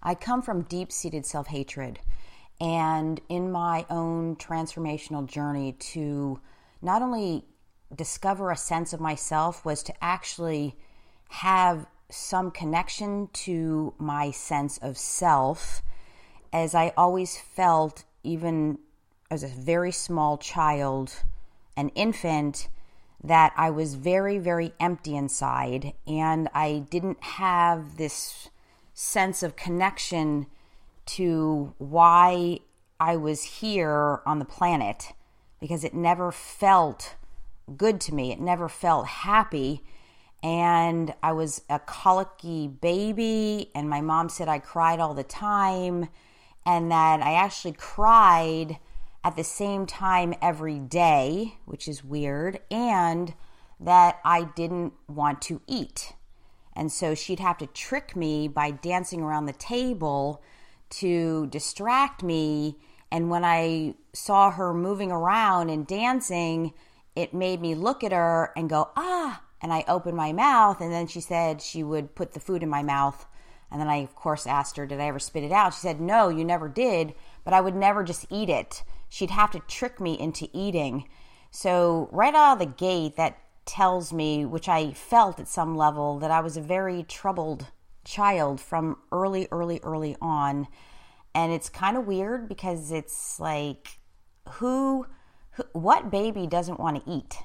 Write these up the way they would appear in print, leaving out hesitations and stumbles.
I come from deep-seated self-hatred, and in my own transformational journey to not only discover a sense of myself was to actually have some connection to my sense of self, as I always felt, even as a very small child, an infant, that I was very, very empty inside, and I didn't have this sense of connection to why I was here on the planet, because it never felt good to me. It never felt happy. And I was a colicky baby, and my mom said I cried all the time, and that I actually cried at the same time every day, which is weird, and that I didn't want to eat. And so she'd have to trick me by dancing around the table to distract me. And when I saw her moving around and dancing, it made me look at her and go, ah, and I opened my mouth. And then she said she would put the food in my mouth. And then I, of course, asked her, did I ever spit it out? She said, no, you never did, but I would never just eat it. She'd have to trick me into eating. So right out of the gate, that tells me, which I felt at some level, that I was a very troubled child from early on. And it's kind of weird because it's like, what baby doesn't want to eat?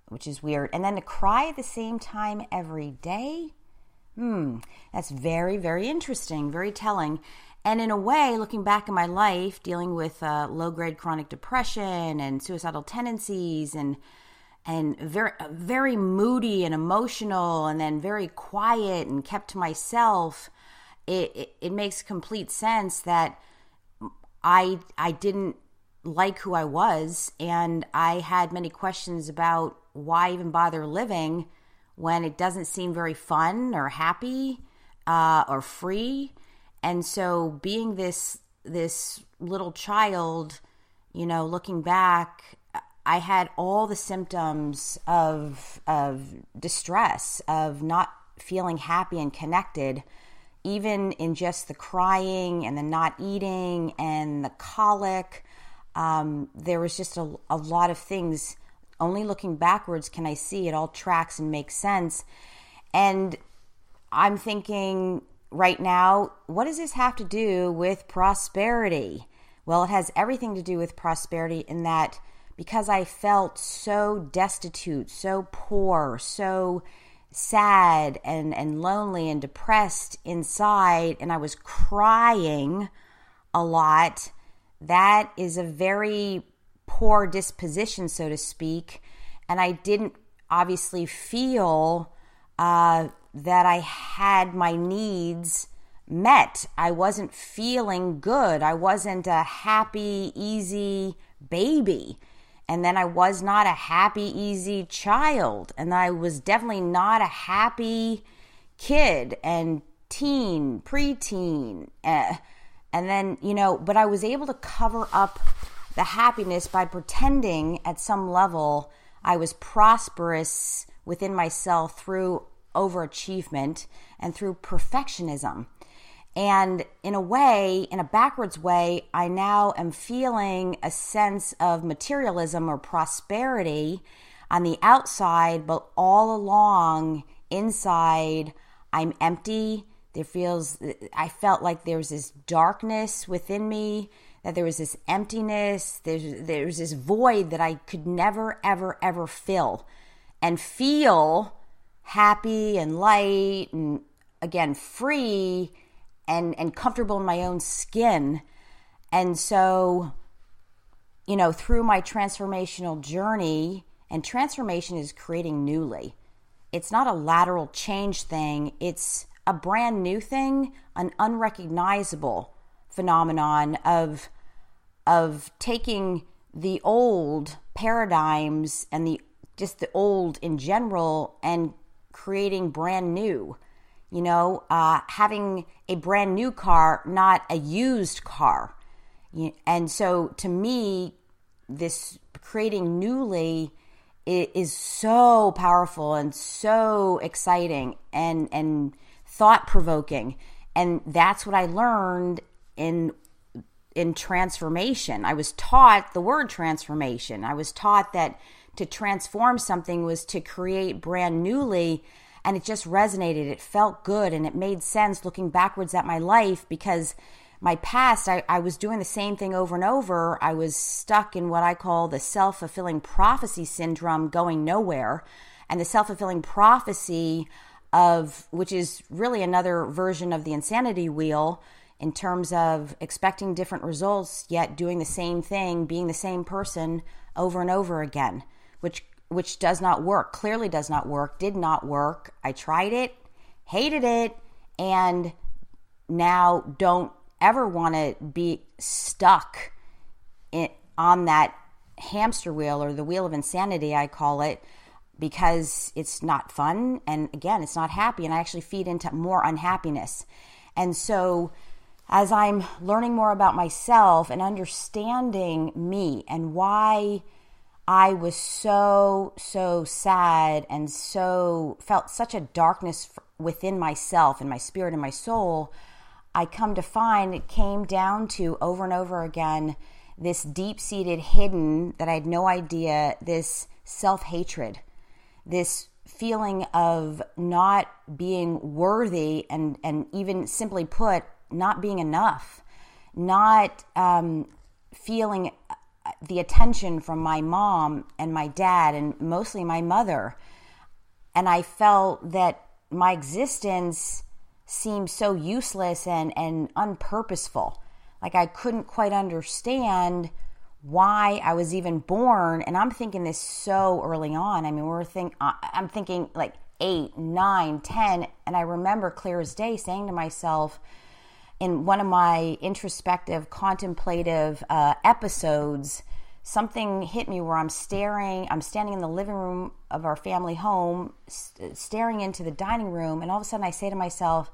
Which is weird. And then to cry at the same time every day? That's very, very interesting, very telling. And in a way, looking back in my life, dealing with low-grade chronic depression and suicidal tendencies and very, very moody and emotional, and then very quiet and kept to myself, it makes complete sense that I didn't like who I was, and I had many questions about why even bother living when it doesn't seem very fun or happy or free. And so being this little child, looking back, I had all the symptoms of distress, of not feeling happy and connected, even in just the crying and the not eating and the colic. There was just a lot of things. Only looking backwards can I see it all tracks and makes sense. And I'm thinking right now, what does this have to do with prosperity? Well, it has everything to do with prosperity in that because I felt so destitute, so poor, so sad and lonely and depressed inside, and I was crying a lot, that is a very poor disposition, so to speak. And I didn't obviously feel that I had my needs met. I wasn't feeling good. I wasn't a happy, easy baby. And then I was not a happy, easy child. And I was definitely not a happy kid and teen, preteen. And then, but I was able to cover up the happiness by pretending at some level I was prosperous within myself through overachievement and through perfectionism. And in a way, in a backwards way, I now am feeling a sense of materialism or prosperity on the outside, but all along inside, I'm empty. I felt like there was this darkness within me, that there was this emptiness, there's this void that I could never, ever, ever fill and feel happy and light and, again, free and comfortable in my own skin. And so, through my transformational journey, and transformation is creating newly. It's not a lateral change thing. It's a brand new thing, an unrecognizable phenomenon of taking the old paradigms and just the old in general and creating brand new. Having a brand new car, not a used car. And so to me, this creating newly is so powerful and so exciting and thought-provoking. And that's what I learned in transformation. I was taught the word transformation. I was taught that to transform something was to create brand newly, and it just resonated. It felt good, and it made sense looking backwards at my life, because my past, I was doing the same thing over and over. I was stuck in what I call the self-fulfilling prophecy syndrome, going nowhere. And the self-fulfilling prophecy which is really another version of the insanity wheel, in terms of expecting different results, yet doing the same thing, being the same person over and over again, which does not work, clearly does not work, did not work. I tried it, hated it, and now don't ever want to be stuck on that hamster wheel, or the wheel of insanity, I call it, because it's not fun. And again, it's not happy. And I actually feed into more unhappiness. And so as I'm learning more about myself and understanding me and why I was so sad and felt such a darkness within myself and my spirit and my soul, I come to find it came down to, over and over again, this deep-seated hidden, that I had no idea, this self-hatred, this feeling of not being worthy, and even simply put, not being enough, not feeling the attention from my mom and my dad, and mostly my mother. And I felt that my existence seemed so useless and unpurposeful. Like I couldn't quite understand why I was even born. And I'm thinking this so early on. I mean, I'm thinking like 8, 9, 10. And I remember clear as day saying to myself in one of my introspective, contemplative episodes, something hit me where I'm standing in the living room of our family home, staring into the dining room. And all of a sudden I say to myself,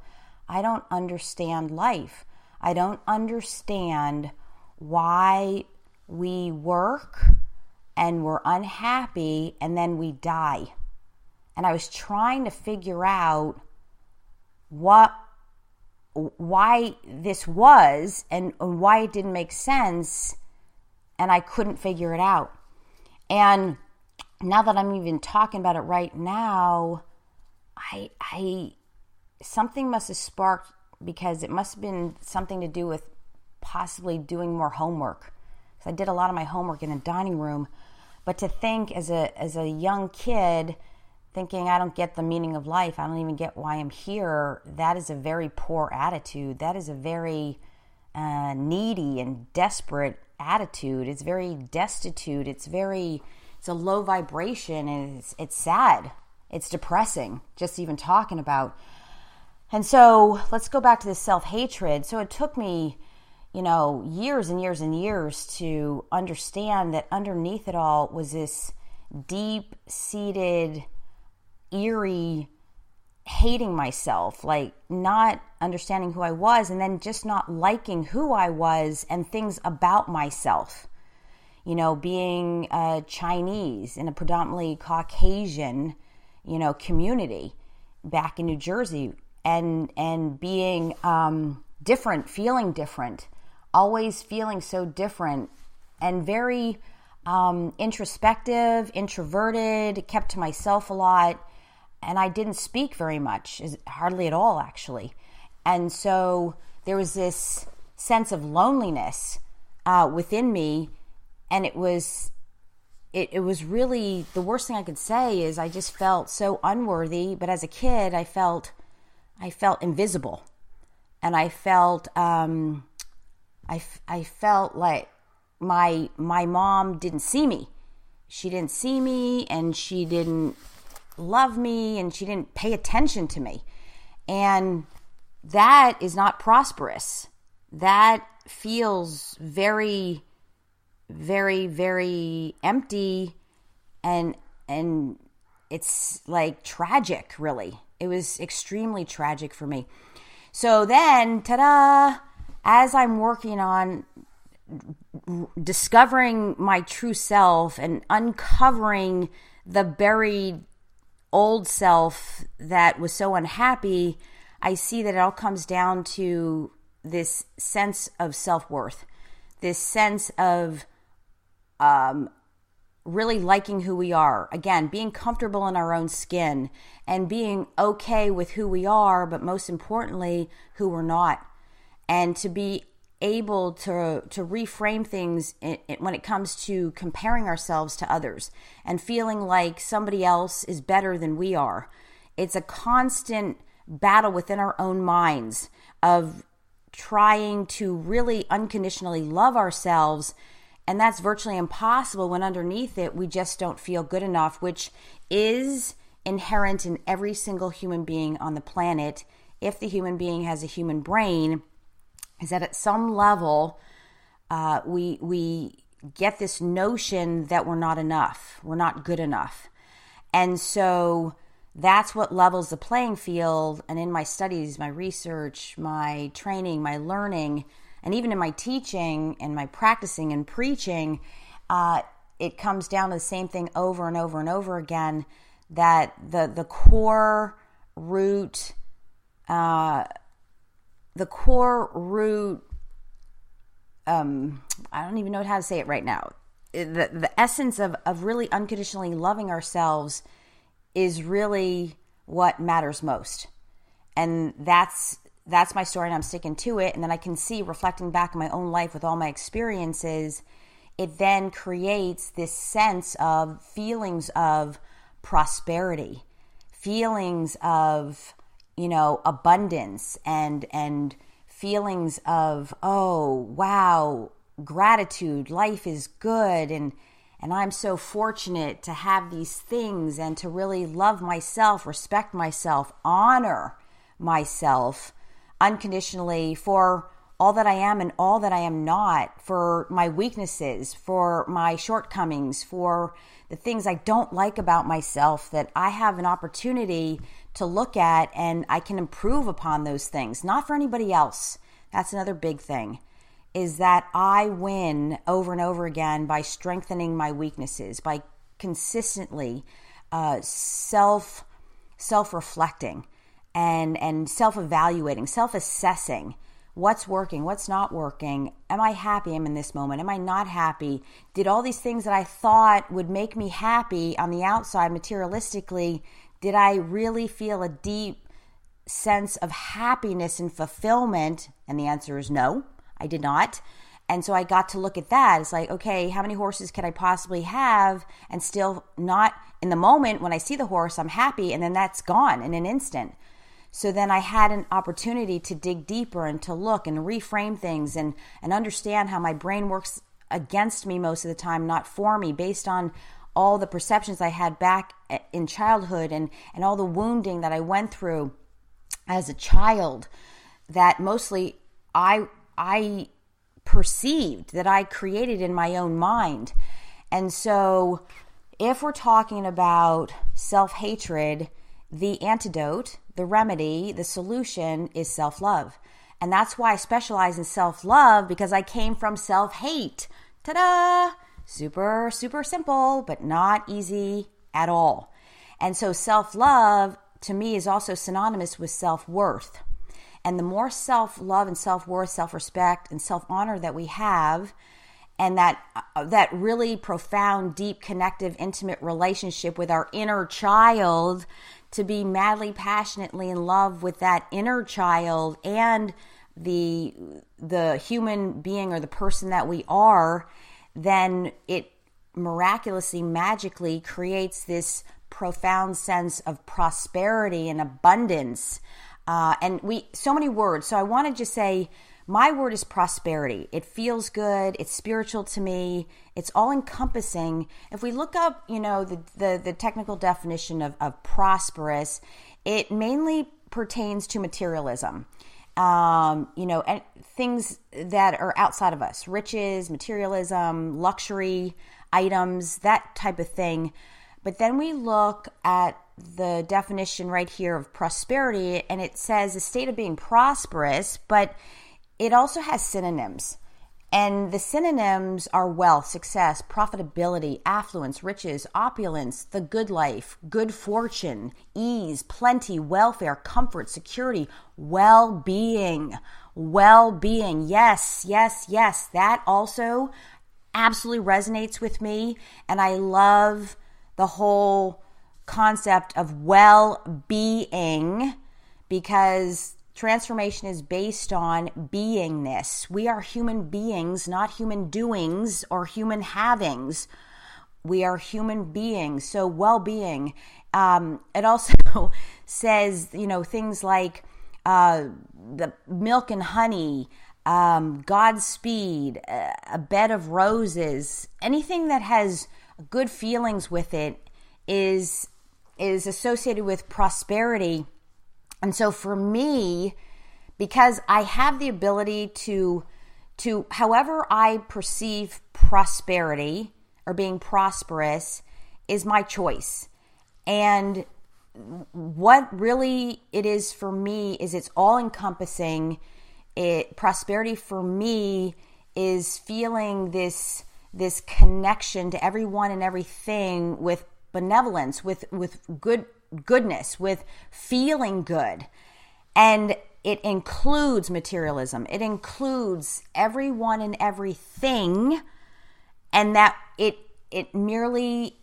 I don't understand life. I don't understand why we work and we're unhappy and then we die. And I was trying to figure out why this was and why it didn't make sense, and I couldn't figure it out. And now that I'm even talking about it right now, I something must have sparked, because it must have been something to do with possibly doing more homework. So I did a lot of my homework in the dining room. But to think as a young kid, thinking I don't get the meaning of life, I don't even get why I'm here, that is a very poor attitude. That is a very needy and desperate attitude. It's very destitute. It's a low vibration, and it's sad. It's depressing, just even talking about. And so let's go back to this self-hatred. So it took me, years and years and years to understand that underneath it all was this deep-seated, eerie hating myself, like not understanding who I was, and then just not liking who I was and things about myself. Being Chinese in a predominantly Caucasian, community back in New Jersey, and being different, feeling different, always feeling so different, and very introspective, introverted, kept to myself a lot. And I didn't speak very much, hardly at all, actually. And so there was this sense of loneliness within me, and it was really, the worst thing I could say is I just felt so unworthy. But as a kid, I felt invisible, and I felt I felt like my mom didn't see me. She didn't see me, and she didn't love me, and she didn't pay attention to me. And that is not prosperous. That feels very, very, very empty, and it's like tragic, really. It was extremely tragic for me. So then, ta-da, as I'm working on discovering my true self and uncovering the buried old self that was so unhappy, I see that it all comes down to this sense of self-worth, this sense of really liking who we are. Again, being comfortable in our own skin and being okay with who we are, but most importantly, who we're not. And to be able to reframe things when it comes to comparing ourselves to others and feeling like somebody else is better than we are. It's a constant battle within our own minds of trying to really unconditionally love ourselves. And that's virtually impossible when underneath it, we just don't feel good enough, which is inherent in every single human being on the planet. If the human being has a human brain, is that at some level, we get this notion that we're not enough, we're not good enough. And so that's what levels the playing field. And in my studies, my research, my training, my learning, and even in my teaching and my practicing and preaching, it comes down to the same thing over and over and over again, that the core root, I don't even know how to say it right now. The essence of really unconditionally loving ourselves is really what matters most. And that's my story, and I'm sticking to it. And then I can see, reflecting back in my own life with all my experiences, it then creates this sense of feelings of prosperity, feelings of, abundance, and feelings of, oh, wow, gratitude, life is good, and I'm so fortunate to have these things and to really love myself, respect myself, honor myself unconditionally for all that I am and all that I am not, for my weaknesses, for my shortcomings, for the things I don't like about myself, that I have an opportunity to look at and I can improve upon those things, not for anybody else. That's another big thing, is that I win over and over again by strengthening my weaknesses, by consistently self-reflecting and self-evaluating, self-assessing. What's working? What's not working? Am I happy I'm in this moment? Am I not happy? Did all these things that I thought would make me happy on the outside materialistically, did I really feel a deep sense of happiness and fulfillment? And the answer is no, I did not. And so I got to look at that. It's like, okay, how many horses could I possibly have and still not, in the moment when I see the horse, I'm happy, and then that's gone in an instant. So then I had an opportunity to dig deeper and to look and reframe things and understand how my brain works against me most of the time, not for me, based on all the perceptions I had back in childhood and all the wounding that I went through as a child, that mostly I perceived, that I created in my own mind. And so if we're talking about self-hatred, the antidote, the remedy, the solution is self-love. And that's why I specialize in self-love, because I came from self-hate. Ta-da! Super, super simple, but not easy at all. And so self-love, to me, is also synonymous with self-worth. And the more self-love and self-worth, self-respect, and self-honor that we have, and that really profound, deep, connective, intimate relationship with our inner child, to be madly, passionately in love with that inner child and the human being or the person that we are, then it miraculously, magically creates this profound sense of prosperity and abundance. And so many words. So I want to just say, my word is prosperity. It feels good. It's spiritual to me. It's all encompassing. If we look up, the technical definition of prosperous, it mainly pertains to materialism. And things that are outside of us, riches, materialism, luxury items, that type of thing. But then we look at the definition right here of prosperity, and it says a state of being prosperous, but it also has synonyms. And the synonyms are wealth, success, profitability, affluence, riches, opulence, the good life, good fortune, ease, plenty, welfare, comfort, security, well-being. Well-being. Yes, yes, yes. That also absolutely resonates with me. And I love the whole concept of well-being, because transformation is based on beingness. We are human beings, not human doings or human havings. We are human beings. So well-being. It also says, things like the milk and honey, Godspeed, a bed of roses, anything that has good feelings with it is associated with prosperity. And so for me, because I have the ability to however I perceive prosperity or being prosperous is my choice. And what really it is for me is it's all encompassing. Prosperity for me is feeling this connection to everyone and everything with benevolence, with goodness, with feeling good. And it includes materialism. It includes everyone and everything, and that it merely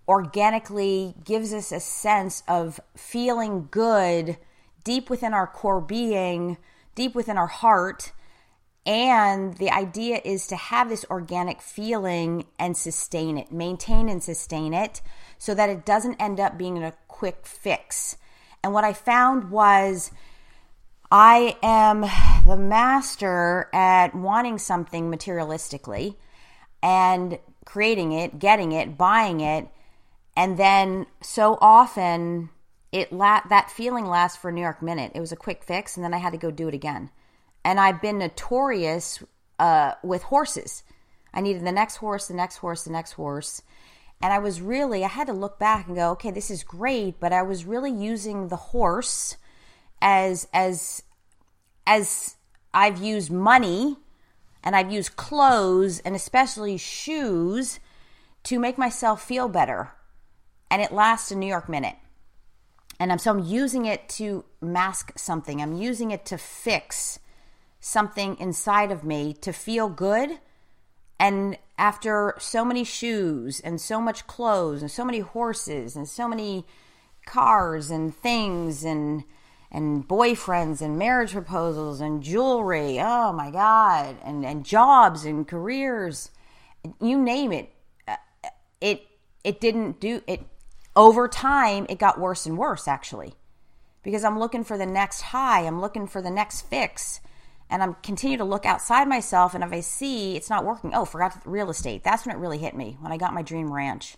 organically gives us a sense of feeling good deep within our core being, deep within our heart. And the idea is to have this organic feeling and sustain it, maintain and sustain it, so that it doesn't end up being a quick fix. And what I found was I am the master at wanting something materialistically and creating it, getting it, buying it. And then so often that feeling lasts for a New York minute. It was a quick fix, and then I had to go do it again. And I've been notorious with horses. I needed the next horse, the next horse, the next horse. And I had to look back and go, okay, this is great, but I was really using the horse as I've used money, and I've used clothes, and especially shoes, to make myself feel better. And it lasts a New York minute. And so I'm using it to mask something. I'm using it to fix something inside of me to feel good. And after so many shoes and so much clothes and so many horses and so many cars and things and boyfriends and marriage proposals and jewelry, oh my God, and jobs and careers, you name it, it didn't do it. Over time, it got worse and worse, actually, because I'm looking for the next high. I'm looking for the next fix. And I'm continue to look outside myself, and if I see it's not working, forgot real estate. That's when it really hit me, when I got my dream ranch.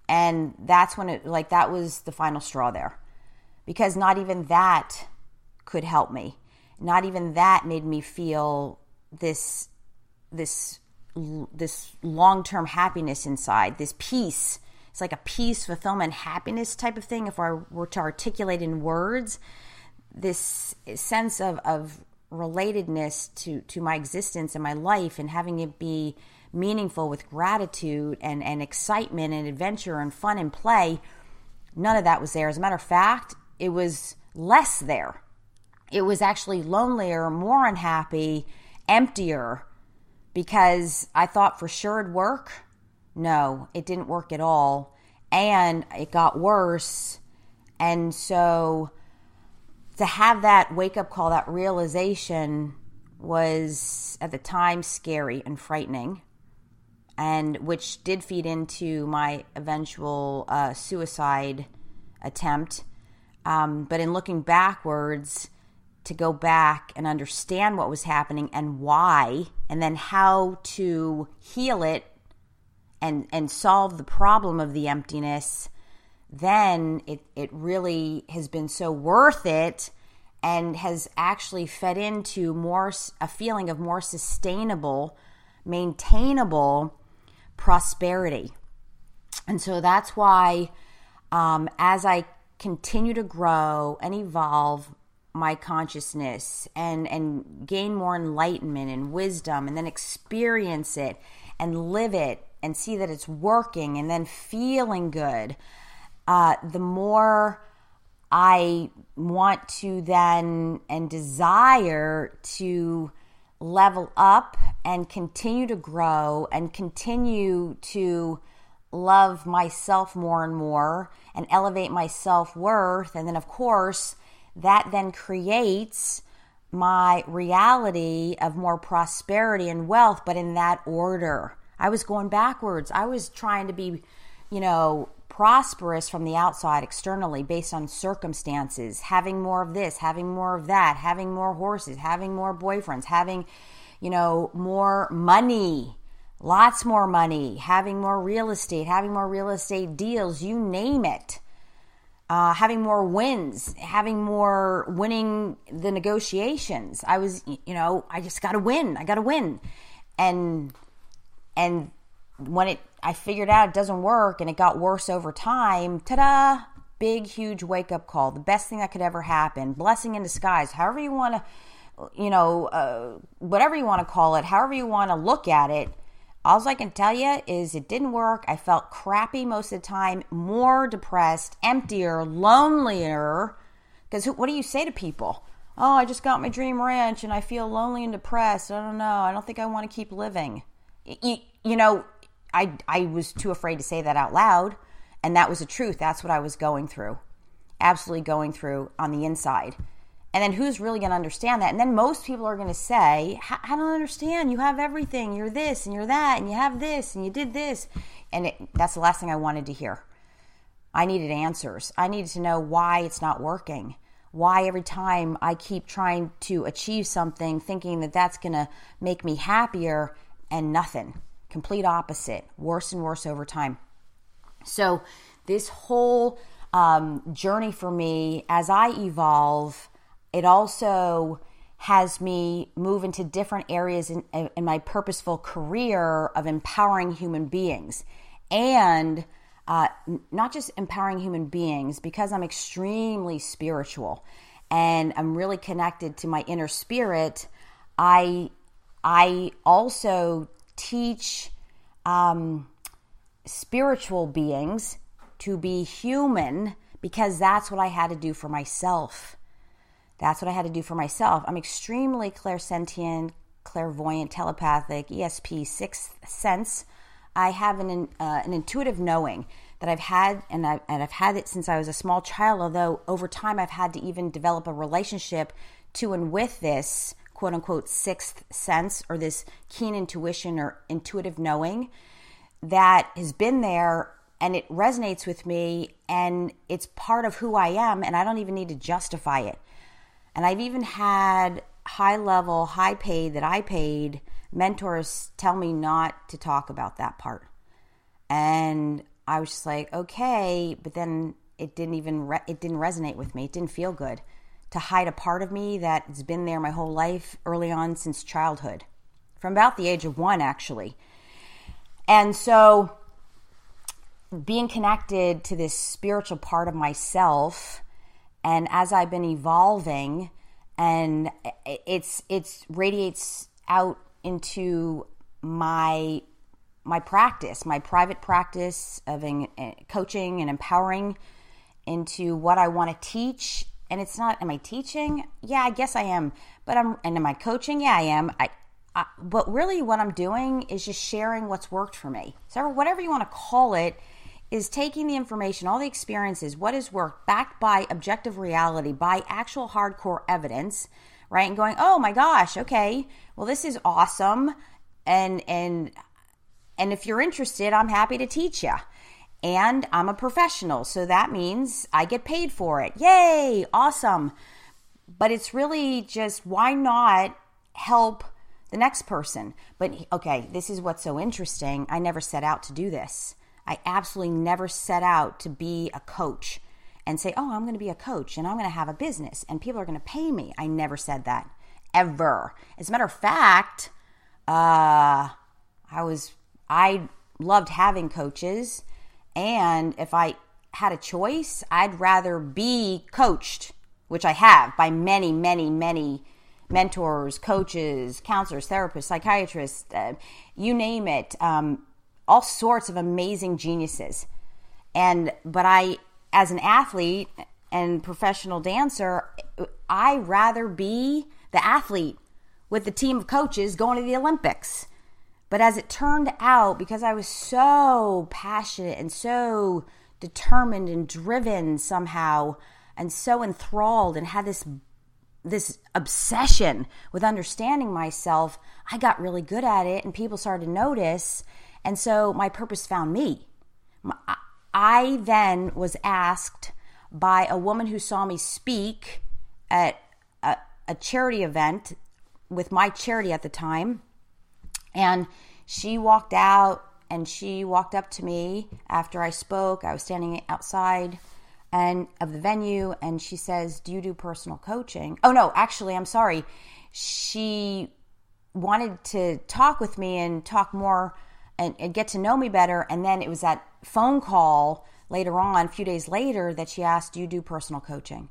And that's when that was the final straw there. Because not even that could help me. Not even that made me feel this long-term happiness inside, this peace. It's like a peace, fulfillment, happiness type of thing. If I were to articulate in words, this sense of relatedness to my existence and my life, and having it be meaningful with gratitude and excitement and adventure and fun and play, none of that was there. As a matter of fact, it was less there. It was actually lonelier, more unhappy, emptier, because I thought for sure it'd work. No, it didn't work at all. And it got worse. And so to have that wake-up call, that realization, was at the time scary and frightening, and which did feed into my eventual suicide attempt. But in looking backwards, to go back and understand what was happening and why, and then how to heal it and solve the problem of the emptiness, then it really has been so worth it, and has actually fed into a feeling of more sustainable, maintainable prosperity. And so that's why as I continue to grow and evolve my consciousness and gain more enlightenment and wisdom, and then experience it and live it and see that it's working and then feeling good, the more I want to then and desire to level up and continue to grow and continue to love myself more and more and elevate my self-worth. And then, of course, that then creates my reality of more prosperity and wealth, but in that order. I was going backwards. I was trying to be, prosperous from the outside externally based on circumstances, having more of this, having more of that, having more horses, having more boyfriends, having, more money, lots more money, having more real estate deals, you name it. Having more wins, having more winning the negotiations. I was, I just got to win. I got to win. And when I figured out it doesn't work and it got worse over time, ta-da, big, huge wake-up call. The best thing that could ever happen. Blessing in disguise. However you want to, whatever you want to call it, however you want to look at it. All I can tell you is it didn't work. I felt crappy most of the time, more depressed, emptier, lonelier. Because what do you say to people? Oh, I just got my dream ranch and I feel lonely and depressed. I don't know. I don't think I want to keep living. I was too afraid to say that out loud. And that was the truth. That's what I was going through. Absolutely going through on the inside. And then who's really going to understand that? And then most people are going to say, I don't understand. You have everything. You're this and you're that and you have this and you did this. And that's the last thing I wanted to hear. I needed answers. I needed to know why it's not working. Why every time I keep trying to achieve something, thinking that that's going to make me happier, and nothing. Complete opposite. Worse and worse over time. So this whole journey for me, as I evolve, it also has me move into different areas in my purposeful career of empowering human beings. And not just empowering human beings, because I'm extremely spiritual and I'm really connected to my inner spirit. I also teach spiritual beings to be human, because that's what I had to do for myself. I'm extremely clairsentient, clairvoyant, telepathic, ESP, sixth sense. I have an intuitive knowing that I've had, and I've had it since I was a small child, although over time I've had to even develop a relationship to and with this quote unquote sixth sense, or this keen intuition or intuitive knowing that has been there, and it resonates with me, and it's part of who I am, and I don't even need to justify it. And I've even had high paid that I paid mentors tell me not to talk about that part. And I was just like, okay, but then it didn't resonate with me. It didn't feel good to hide a part of me that's been there my whole life, early on since childhood, from about the age of 1, actually. And so being connected to this spiritual part of myself, and as I've been evolving, and it's radiates out into my practice, my private practice of coaching and empowering, into what I want to teach. And it's not, am I teaching? Yeah, I guess I am. And am I coaching? Yeah, I am. But really what I'm doing is just sharing what's worked for me. So whatever you want to call it, is taking the information, all the experiences, what has worked, backed by objective reality, by actual hardcore evidence, right? And going, oh my gosh, okay, well, this is awesome. And if you're interested, I'm happy to teach you. And I'm a professional, so that means I get paid for it. Yay, awesome. But it's really just, why not help the next person? But okay, this is what's so interesting. I never set out to do this. I absolutely never set out to be a coach and say, oh, I'm going to be a coach and I'm going to have a business and people are going to pay me. I never said that, ever. As a matter of fact, I loved having coaches, and if I had a choice, I'd rather be coached which I have by many, many, many mentors, coaches, counselors, therapists, psychiatrists, you name it, all sorts of amazing geniuses. But I, as an athlete and professional dancer, I rather be the athlete with the team of coaches going to the Olympics. But as it turned out, because I was so passionate and so determined and driven somehow, and so enthralled and had this obsession with understanding myself, I got really good at it and people started to notice. And so my purpose found me. I then was asked by a woman who saw me speak at a charity event with my charity at the time. And she walked out and she walked up to me after I spoke. I was standing outside of the venue, and she says, "Do you do personal coaching?" Oh no, actually, I'm sorry. She wanted to talk with me and talk more and get to know me better. And then it was that phone call later on, a few days later, that she asked, "Do you do personal coaching?"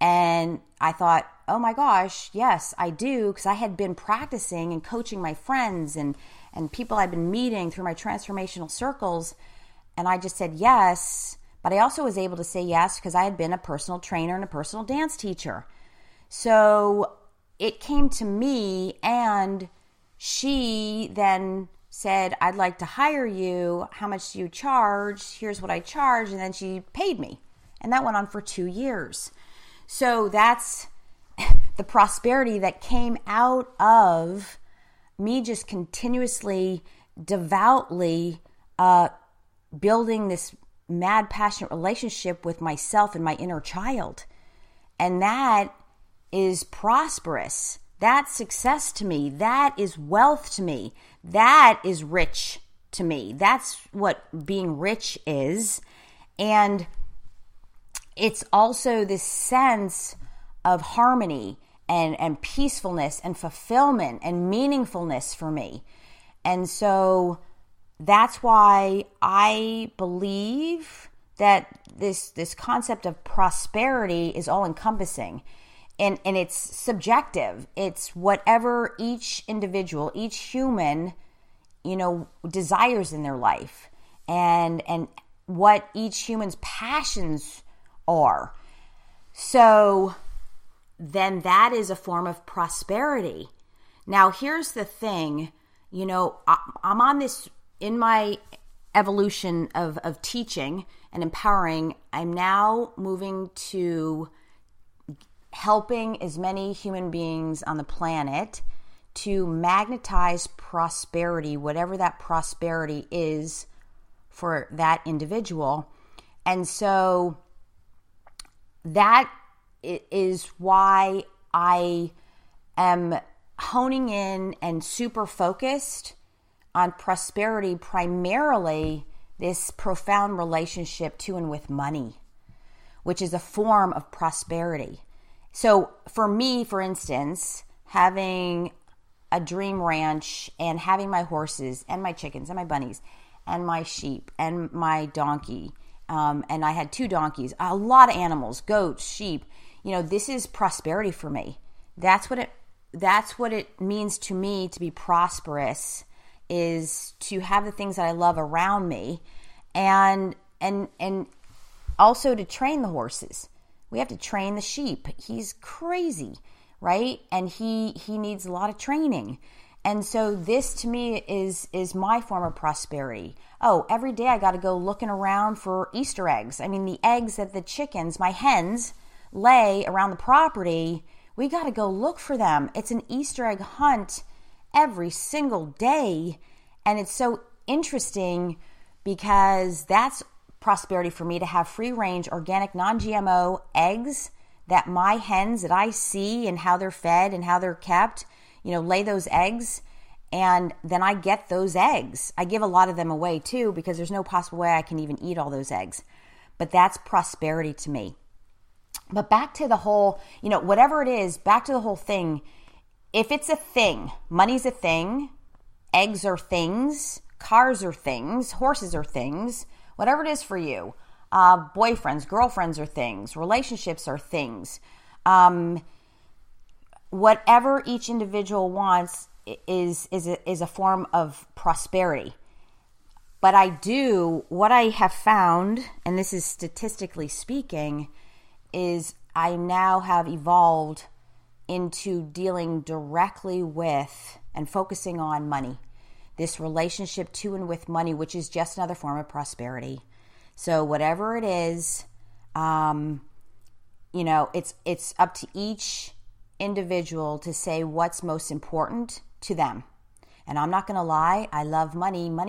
And I thought, oh my gosh, yes, I do, because I had been practicing and coaching my friends and people I'd been meeting through my transformational circles. And I just said yes, but I also was able to say yes because I had been a personal trainer and a personal dance teacher. So it came to me, and she then said, "I'd like to hire you. How much do you charge? Here's what I charge." And then she paid me. And that went on for 2 years. So that's the prosperity that came out of me just continuously, devoutly building this mad, passionate relationship with myself and my inner child. And that is prosperous. That's success to me. That is wealth to me. That is rich to me. That's what being rich is. And it's also this sense of harmony and peacefulness and fulfillment and meaningfulness for me. And so that's why I believe that this concept of prosperity is all encompassing. And it's subjective. It's whatever each individual, each human, desires in their life, and what each human's passions are. So then that is a form of prosperity. Now, here's the thing, I'm on this, in my evolution of teaching and empowering, I'm now moving to helping as many human beings on the planet to magnetize prosperity, whatever that prosperity is for that individual. And so that is why I am honing in and super focused on prosperity, primarily this profound relationship to and with money, which is a form of prosperity. So for me, for instance, having a dream ranch and having my horses and my chickens and my bunnies and my sheep and my donkey, and I had 2 donkeys, a lot of animals, goats, sheep. This is prosperity for me. That's what it means to me to be prosperous, is to have the things that I love around me, and also to train the horses. We have to train the sheep. He's crazy, right? And he needs a lot of training. And so this to me is my form of prosperity. Oh, every day I got to go looking around for Easter eggs. I mean, the eggs that the chickens, my hens, lay around the property, we got to go look for them. It's an Easter egg hunt every single day. And it's so interesting because that's prosperity for me, to have free range, organic, non-GMO eggs that my hens that I see and how they're fed and how they're kept, lay those eggs, and then I get those eggs. I give a lot of them away too, because there's no possible way I can even eat all those eggs. But that's prosperity to me. But back to the whole, whatever it is, back to the whole thing. If it's a thing, money's a thing, eggs are things, cars are things, horses are things, whatever it is for you, Boyfriends, girlfriends are things. Relationships are things. Whatever each individual wants is a form of prosperity. But what I have found, and this is statistically speaking, is I now have evolved into dealing directly with and focusing on money. This relationship to and with money, which is just another form of prosperity. So whatever it is, it's up to each individual to say what's most important to them. And I'm not going to lie, I love money. And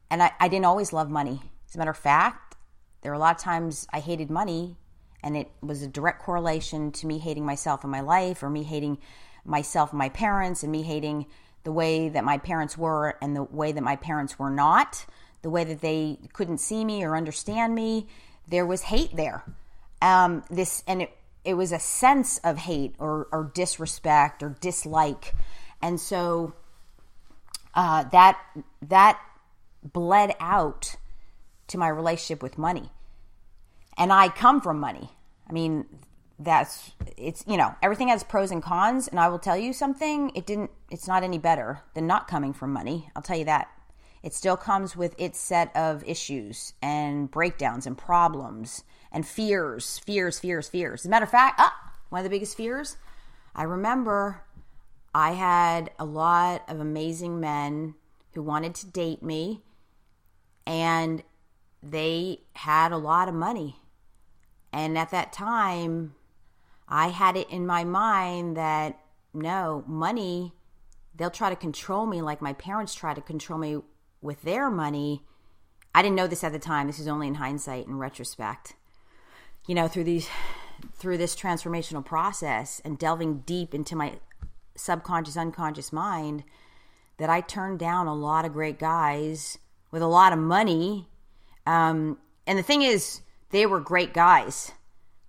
I didn't always love money. As a matter of fact, there were a lot of times I hated money, and it was a direct correlation to me hating myself in my life, or me hating myself and my parents, and me hating the way that my parents were and the way that my parents were not, the way that they couldn't see me or understand me. There was hate there. It was a sense of hate or disrespect or dislike. And so that bled out to my relationship with money. And I come from money. I mean, everything has pros and cons. And I will tell you something, it's not any better than not coming from money. I'll tell you that. It still comes with its set of issues and breakdowns and problems and fears. As a matter of fact, one of the biggest fears, I remember I had a lot of amazing men who wanted to date me, and they had a lot of money. And at that time, I had it in my mind that, no, money, they'll try to control me like my parents tried to control me with their money. I didn't know this at the time. This is only in hindsight and retrospect. Through this transformational process and delving deep into my subconscious, unconscious mind, that I turned down a lot of great guys with a lot of money. And the thing is, they were great guys.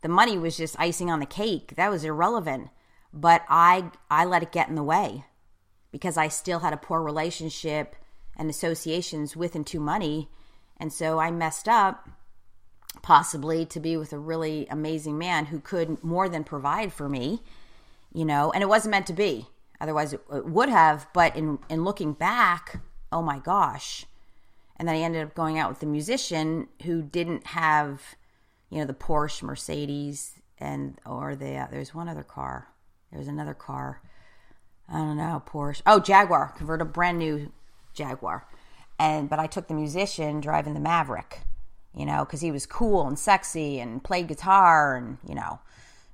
The money was just icing on the cake. That was irrelevant. But I let it get in the way because I still had a poor relationship and associations with and to money. And so I messed up, possibly, to be with a really amazing man who could more than provide for me, and it wasn't meant to be. Otherwise it would have, but in looking back, oh my gosh. And then I ended up going out with a musician who didn't have, the Porsche, Mercedes, there's one other car. There's another car. I don't know, Porsche. Oh, Jaguar, convertible, brand new Jaguar. But I took the musician driving the Maverick, because he was cool and sexy and played guitar, and,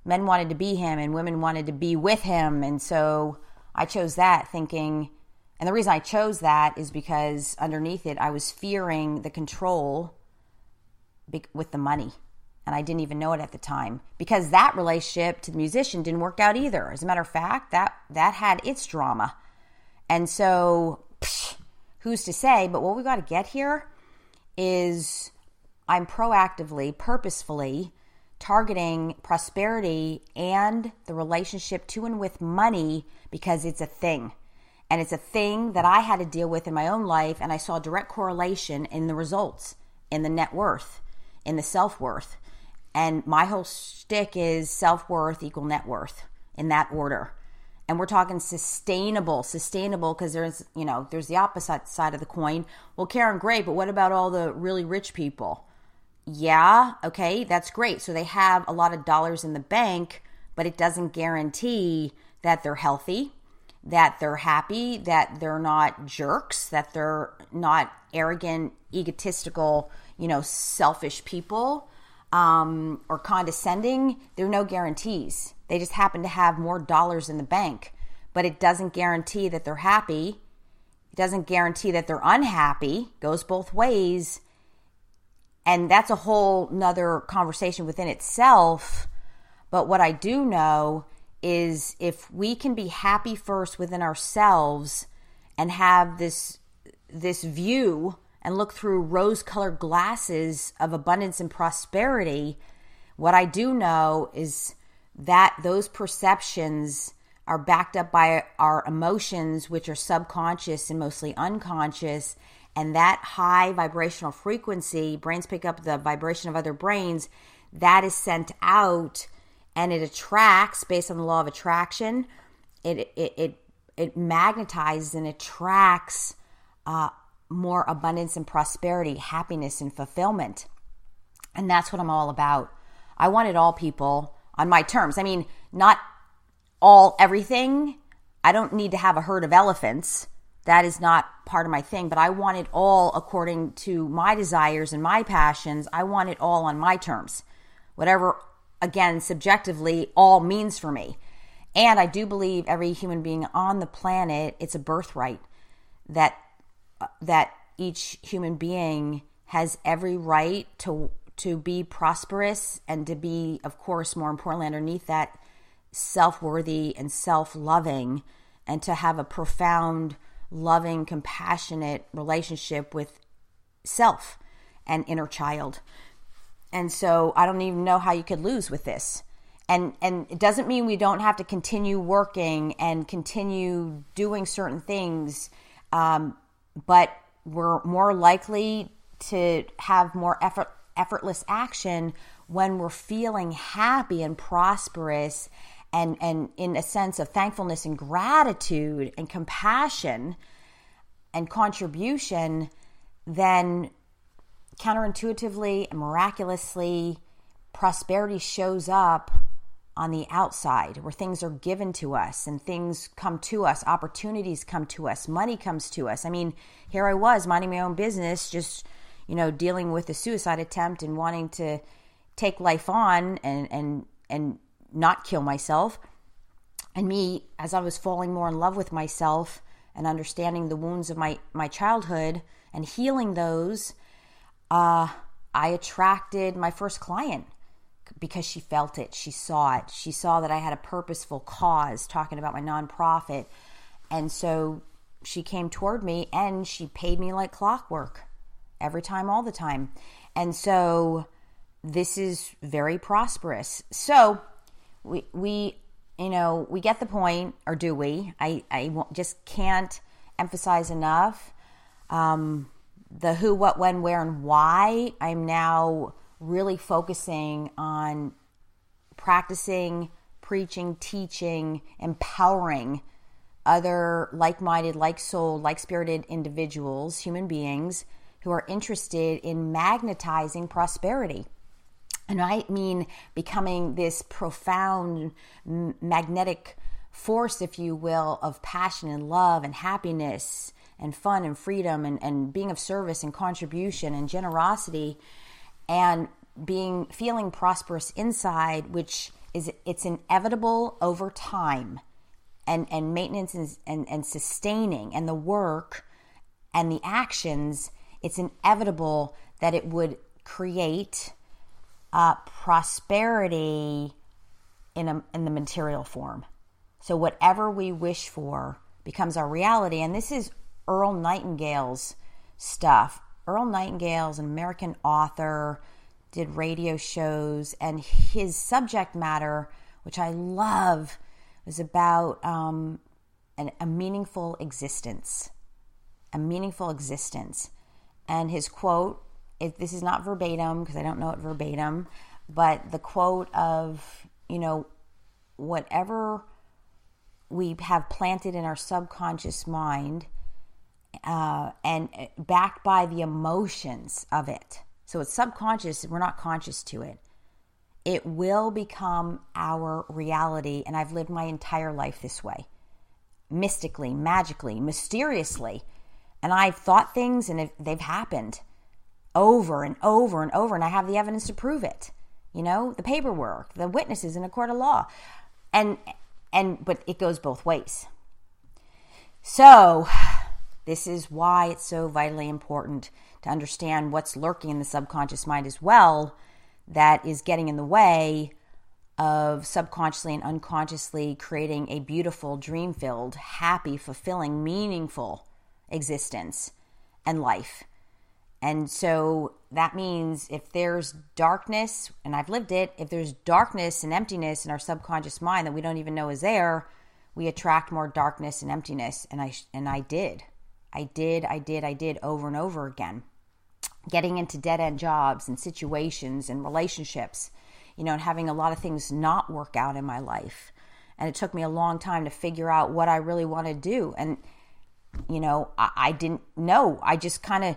men wanted to be him and women wanted to be with him. And so I chose that thinking, and the reason I chose that is because underneath it, I was fearing the control with the money. And I didn't even know it at the time, because that relationship to the musician didn't work out either. As a matter of fact, that had its drama. And so who's to say? But what we got to get here is I'm proactively, purposefully targeting prosperity and the relationship to and with money, because it's a thing. And it's a thing that I had to deal with in my own life, and I saw a direct correlation in the results, in the net worth, in the self-worth. And my whole shtick is self-worth equal net worth, in that order. And we're talking sustainable, because there's the opposite side of the coin. Well, Karen, great, but what about all the really rich people? Yeah, okay, that's great. So they have a lot of dollars in the bank, but it doesn't guarantee that they're healthy, that they're happy, that they're not jerks, that they're not arrogant, egotistical, selfish people, or condescending. There are no guarantees. They just happen to have more dollars in the bank, but it doesn't guarantee that they're happy. It doesn't guarantee that they're unhappy. It goes both ways. And that's a whole nother conversation within itself. But what I do know is if we can be happy first within ourselves and have this view and look through rose-colored glasses of abundance and prosperity, what I do know is that those perceptions are backed up by our emotions, which are subconscious and mostly unconscious, And that high vibrational frequency, brains pick up the vibration of other brains, that is sent out, and it attracts based on the law of attraction. It magnetizes and attracts more abundance and prosperity, happiness and fulfillment. And that's what I'm all about. I wanted all people on my terms. I mean, not all everything. I don't need to have a herd of elephants. That is not part of my thing, but I want it all according to my desires and my passions. I want it all on my terms. Whatever, again, subjectively, all means for me. And I do believe every human being on the planet, it's a birthright that each human being has every right to be prosperous and to be, of course, more importantly, underneath that, self-worthy and self-loving, and to have a profound, loving, compassionate relationship with self and inner child. And so I don't even know how you could lose with this. And it doesn't mean we don't have to continue working and continue doing certain things, but we're more likely to have more effortless action when we're feeling happy and prosperous and in a sense of thankfulness and gratitude and compassion and contribution. Then counterintuitively and miraculously, prosperity shows up on the outside, where things are given to us and things come to us, opportunities come to us, money comes to us. I mean, here I was minding my own business, just, dealing with a suicide attempt and wanting to take life on and not kill myself. And me, as I was falling more in love with myself and understanding the wounds of my childhood and healing those, I attracted my first client because she felt it. She saw it. She saw that I had a purposeful cause talking about my nonprofit. And so she came toward me and she paid me like clockwork every time, all the time. And so this is very prosperous. So we get the point, or do we? I just can't emphasize enough the who, what, when, where, and why. I'm now really focusing on practicing, preaching, teaching, empowering other like-minded, like-souled, like-spirited individuals, human beings, who are interested in magnetizing prosperity. And I mean becoming this profound magnetic force, if you will, of passion and love and happiness and fun and freedom and being of service and contribution and generosity, and feeling prosperous inside, which is, it's inevitable over time, and maintenance and sustaining, and the work and the actions. It's inevitable that it would create prosperity in the material form. So whatever we wish for becomes our reality. And this is Earl Nightingale's stuff. Earl Nightingale's an American author, did radio shows, and his subject matter, which I love, was about a meaningful existence. A meaningful existence. And his quote, this is not verbatim because I don't know it verbatim, but the quote of, whatever we have planted in our subconscious mind, and backed by the emotions of it. So it's subconscious, we're not conscious to it. It will become our reality. And I've lived my entire life this way. Mystically, magically, mysteriously. And I've thought things and they've happened over and over and over. And I have the evidence to prove it. The paperwork, the witnesses in a court of law. But it goes both ways. So this is why it's so vitally important to understand what's lurking in the subconscious mind as well, that is getting in the way of subconsciously and unconsciously creating a beautiful, dream-filled, happy, fulfilling, meaningful existence and life. And so that means if there's darkness, and I've lived it, if there's darkness and emptiness in our subconscious mind that we don't even know is there, we attract more darkness and emptiness. And I did. I did over and over again. Getting into dead-end jobs and situations and relationships, and having a lot of things not work out in my life. And it took me a long time to figure out what I really want to do. And, I didn't know. I just kind of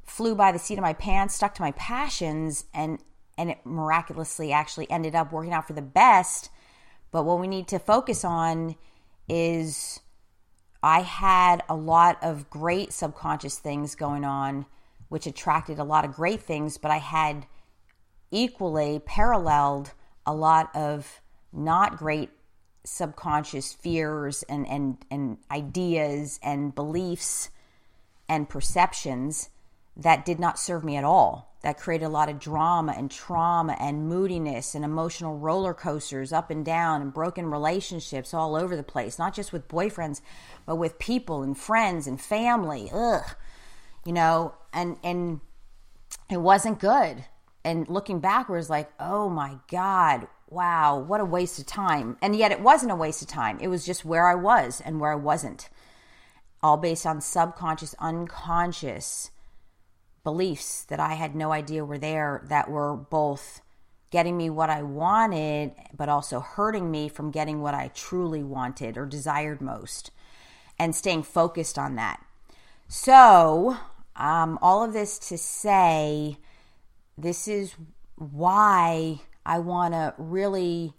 flew by the seat of my pants, stuck to my passions, and it miraculously actually ended up working out for the best. But what we need to focus on is I had a lot of great subconscious things going on, which attracted a lot of great things, but I had equally paralleled a lot of not great subconscious fears and ideas and beliefs and perceptions that did not serve me at all, that created a lot of drama and trauma and moodiness and emotional roller coasters up and down and broken relationships all over the place, not just with boyfriends, but with people and friends and family. And it wasn't good. And looking backwards, like, oh my God, wow, what a waste of time. And yet it wasn't a waste of time. It was just where I was and where I wasn't. All based on subconscious, unconscious beliefs that I had no idea were there, that were both getting me what I wanted, but also hurting me from getting what I truly wanted or desired most, and staying focused on that. So, all of this to say, this is why I want to really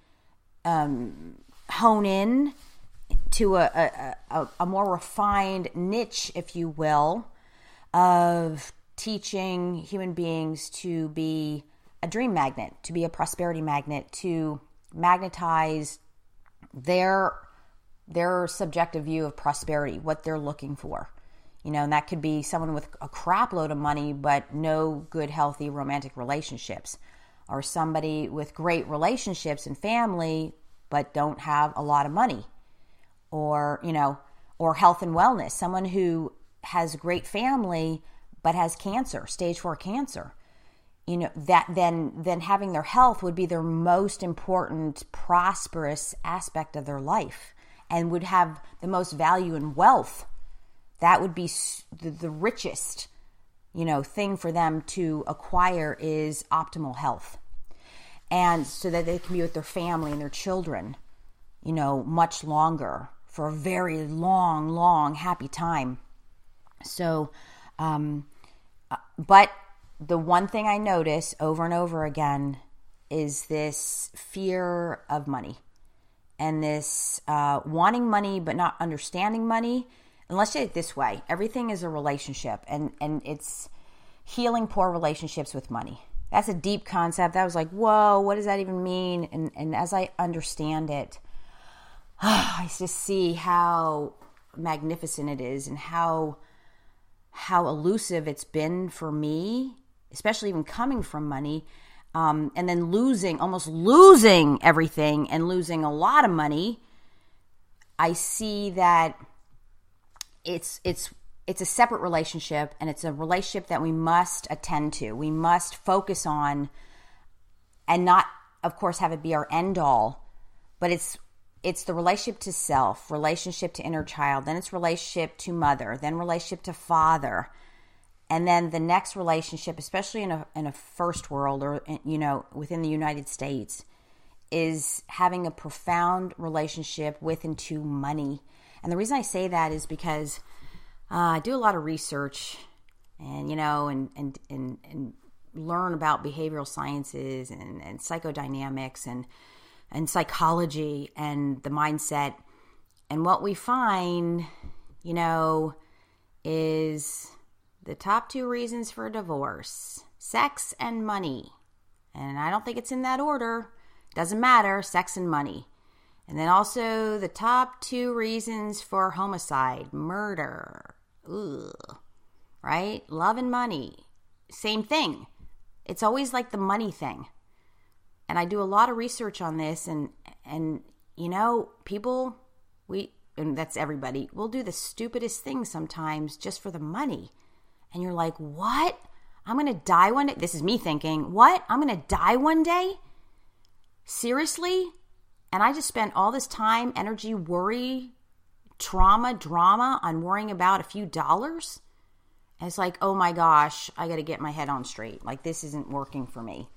hone in to a more refined niche, if you will, of teaching human beings to be a dream magnet, to be a prosperity magnet, to magnetize their subjective view of prosperity, what they're looking for. And that could be someone with a crap load of money, but no good, healthy romantic relationships, or somebody with great relationships and family, but don't have a lot of money, or health and wellness, someone who has great family, but has cancer, stage 4 cancer. That then having their health would be their most important, prosperous aspect of their life, and would have the most value and wealth. That would be the richest, thing for them to acquire is optimal health. And so that they can be with their family and their children, much longer, for a very long, long, happy time. So, but the one thing I notice over and over again is this fear of money, and this wanting money but not understanding money. And let's say it this way: everything is a relationship, and it's healing poor relationships with money. That's a deep concept. I was like, whoa, what does that even mean? And as I understand it, I just see how magnificent it is, and how elusive it's been for me, especially even coming from money, and then almost losing everything and losing a lot of money. I see that it's a separate relationship, and it's a relationship that we must attend to. We must focus on, and not, of course, have it be our end all, but it's the relationship to self, relationship to inner child, then it's relationship to mother, then relationship to father, and then the next relationship, especially in a first world, or within the United States, is having a profound relationship with and to money. And the reason I say that is because I do a lot of research, and and learn about behavioral sciences and psychodynamics and psychology and the mindset. And what we find, is the top 2 reasons for divorce: sex and money. And I don't think it's in that order. Doesn't matter, sex and money. And then also the top 2 reasons for homicide, murder. Ugh. Right? Love and money. Same thing. It's always like the money thing. And I do a lot of research on this, and people, and that's everybody, will do the stupidest things sometimes just for the money. And you're like, what? I'm going to die one day? This is me thinking, what? I'm going to die one day? Seriously? And I just spent all this time, energy, worry, drama on worrying about a few dollars. And it's like, oh my gosh, I got to get my head on straight. Like, this isn't working for me.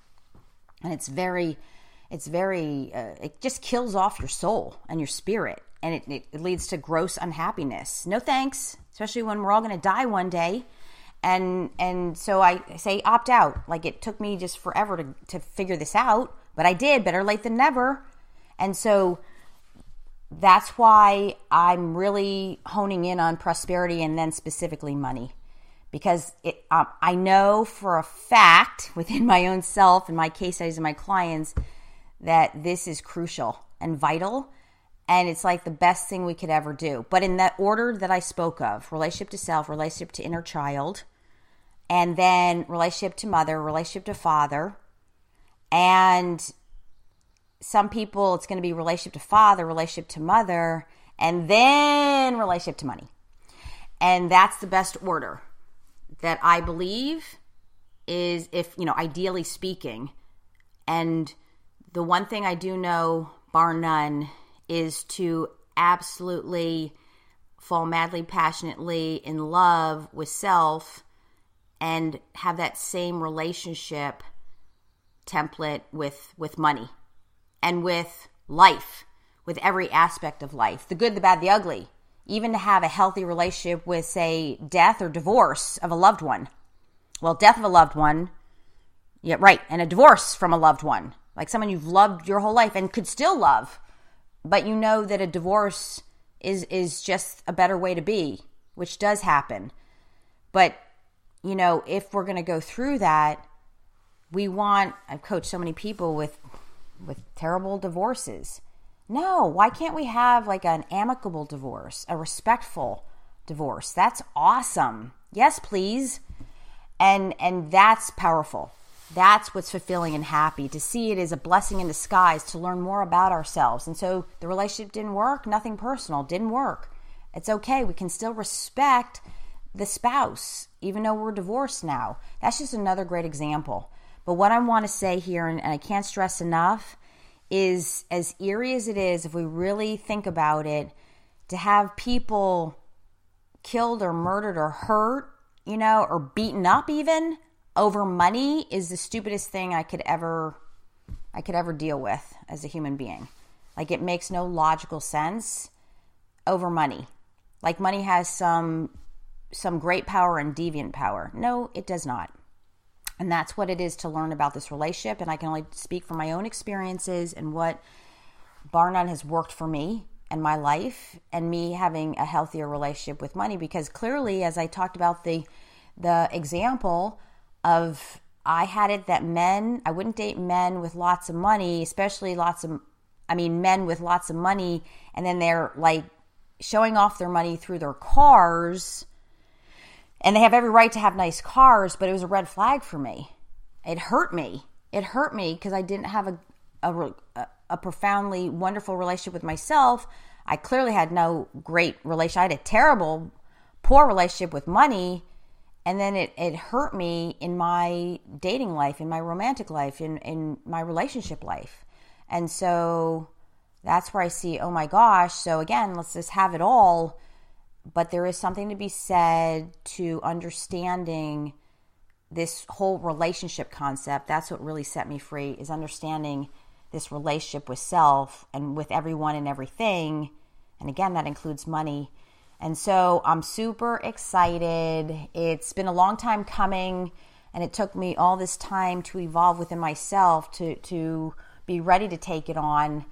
And it just kills off your soul and your spirit. And it leads to gross unhappiness. No thanks, especially when we're all going to die one day. And so I say opt out. Like, it took me just forever to figure this out, but I did. Better late than never. And so that's why I'm really honing in on prosperity, and then specifically money, because I know for a fact within my own self and my case studies and my clients that this is crucial and vital, and it's like the best thing we could ever do. But in that order that I spoke of: relationship to self, relationship to inner child, and then relationship to mother, relationship to father. And some people, it's going to be relationship to father, relationship to mother, and then relationship to money. And that's the best order that I believe is, if, ideally speaking. And the one thing I do know, bar none, is to absolutely fall madly, passionately in love with self and have that same relationship template with money. And with life, with every aspect of life, the good, the bad, the ugly, even to have a healthy relationship with, say, death or divorce of a loved one. Well, death of a loved one, yeah, right, and a divorce from a loved one, like someone you've loved your whole life and could still love, but you know that a divorce is just a better way to be, which does happen. But, if we're going to go through that, I've coached so many people with terrible divorces. No, why can't we have like an amicable divorce, a respectful divorce? That's awesome. Yes, please. And that's powerful. That's what's fulfilling and happy, to see it as a blessing in disguise, to learn more about ourselves. And so the relationship didn't work, nothing personal, didn't work. It's okay. We can still respect the spouse, even though we're divorced now. That's just another great example. But what I want to say here, and I can't stress enough, is as eerie as it is, if we really think about it, to have people killed or murdered or hurt, or beaten up even over money is the stupidest thing I could ever deal with as a human being. Like, it makes no logical sense over money. Like, money has some great power and deviant power. No, it does not. And that's what it is to learn about this relationship. And I can only speak from my own experiences and what, bar none, has worked for me and my life, and me having a healthier relationship with money. Because clearly, as I talked about the example of, I had it that I wouldn't date men with lots of money, especially men with lots of money, and then they're like showing off their money through their cars. And they have every right to have nice cars, but it was a red flag for me. It hurt me. It hurt me because I didn't have a profoundly wonderful relationship with myself. I clearly had no great relationship. I had a terrible, poor relationship with money. And then it hurt me in my dating life, in my romantic life, in my relationship life. And so that's where I see, oh my gosh. So again, let's just have it all. But there is something to be said to understanding this whole relationship concept. That's what really set me free, is understanding this relationship with self and with everyone and everything. And again, that includes money. And so I'm super excited. It's been a long time coming, and it took me all this time to evolve within myself to be ready to take it on.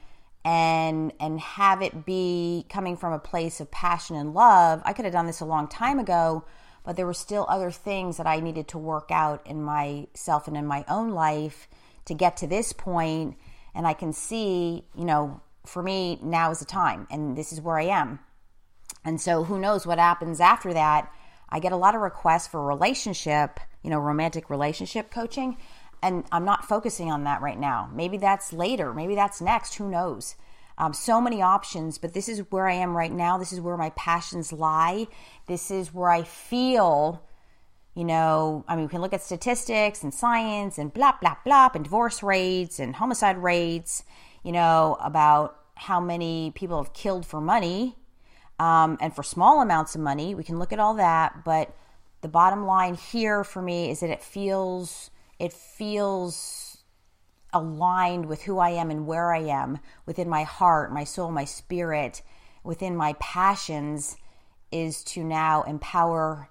And have it be coming from a place of passion and love. I could have done this a long time ago, but there were still other things that I needed to work out in myself and in my own life to get to this point. And I can see, for me, now is the time, and this is where I am. And so who knows what happens after that. I get a lot of requests for relationship, romantic relationship coaching. And I'm not focusing on that right now. Maybe that's later. Maybe that's next. Who knows? So many options, but this is where I am right now. This is where my passions lie. This is where I feel, we can look at statistics and science and blah, blah, blah, and divorce rates and homicide rates, about how many people have killed for money. And for small amounts of money, we can look at all that. But the bottom line here for me is that it feels aligned with who I am and where I am within my heart, my soul, my spirit, within my passions, is to now empower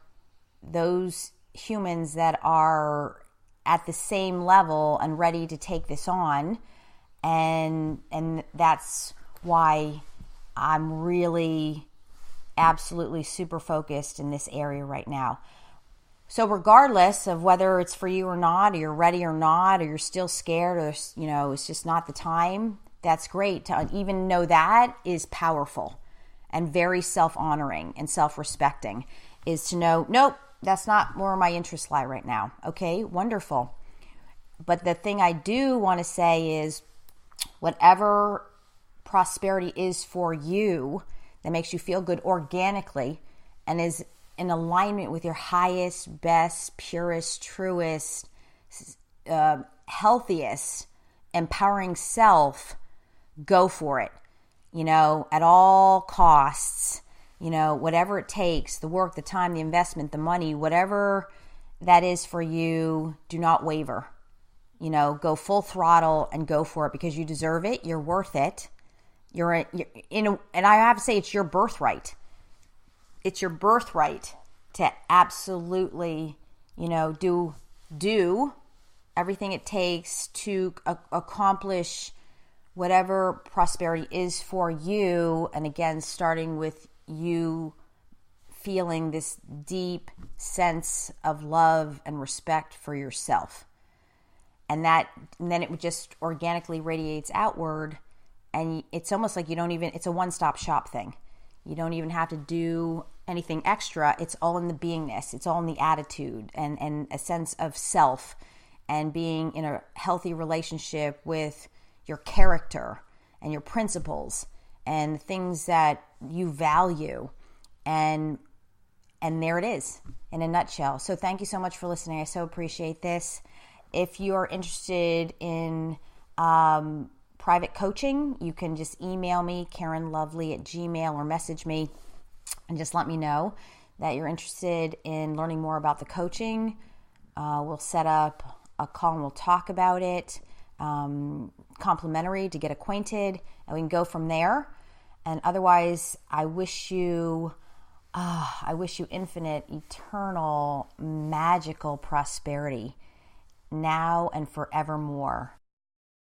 those humans that are at the same level and ready to take this on. And that's why I'm really absolutely super focused in this area right now. So regardless of whether it's for you or not, or you're ready or not, or you're still scared, or, it's just not the time, that's great. To even know that is powerful and very self-honoring and self-respecting, is to know, nope, that's not where my interests lie right now. Okay, wonderful. But the thing I do want to say is, whatever prosperity is for you that makes you feel good organically and is in alignment with your highest, best, purest, truest, healthiest, empowering self, go for it. At all costs, whatever it takes, the work, the time, the investment, the money, whatever that is for you, do not waver. Go full throttle and go for it, because you deserve it. You're worth it. And I have to say, it's your birthright. It's your birthright to absolutely, do everything it takes to accomplish whatever prosperity is for you. And again, starting with you feeling this deep sense of love and respect for yourself. And then it just organically radiates outward. And it's almost like it's a one-stop shop thing. You don't even have to do anything extra. It's all in the beingness. It's all in the attitude and a sense of self, and being in a healthy relationship with your character and your principles and the things that you value. And there it is in a nutshell. So thank you so much for listening. I so appreciate this. If you are interested in private coaching, you can just email me, KarenLovely@gmail.com, or message me and just let me know that you're interested in learning more about the coaching. We'll set up a call and we'll talk about it, complimentary, to get acquainted, and we can go from there. And otherwise, I wish you infinite, eternal, magical prosperity now and forevermore.